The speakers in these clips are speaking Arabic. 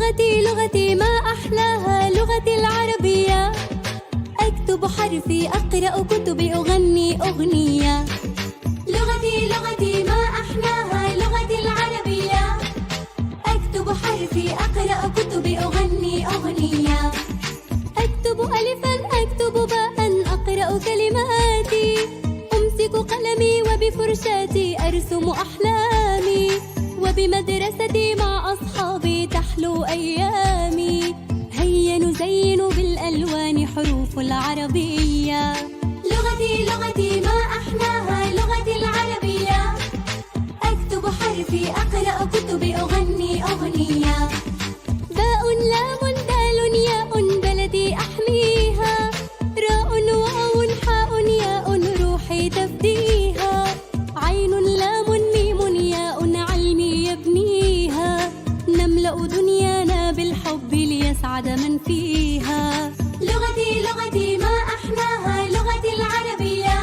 لغتي لغتي ما أحلاها لغتي العربية. أكتب حرفي أقرأ كتبي أغني أغنية. لغتي لغتي ما أحلاها لغتي العربية. أكتب حرفي أقرأ كتبي أغني أغنية. أكتب ألفا أكتب باء أقرأ كلماتي. أمسك قلمي وبفرشاتي أرسم أحلامي. وبمدرستي مع أصحابي تحلو أيامي. هيا نزين بالألوان حروف العربية. لغتي لغتي ما أحلاها لغتي العربية. أكتب حرفي أقرأ كتبي أغني أغنية. باء لام دال ياء بلدي أحميها. راء واو حاء ياء روحي تفديها. عين لام ميم ياء علمي يبنيها. نملأ دنيانا بالحب ليسعد من فيها. لغتي لغتي ما أحلاها لغتي العربية.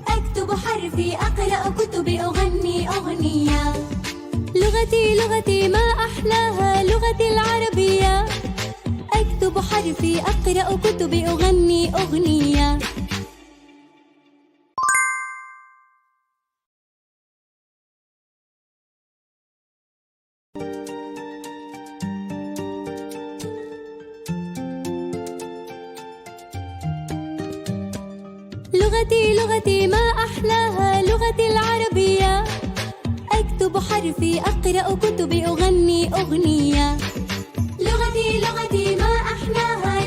أكتب حرفي أقرأ كتبي أغني أغنية. لغتي لغتي ما أحلاها لغتي العربية. أكتب حرفي أقرأ كتبي أغني أغنية. لغتي لغتي ما أحلاها لغتي العربية. أكتب حرفي أقرأ كتبي أغني أغنية. لغتي لغتي ما أحلاها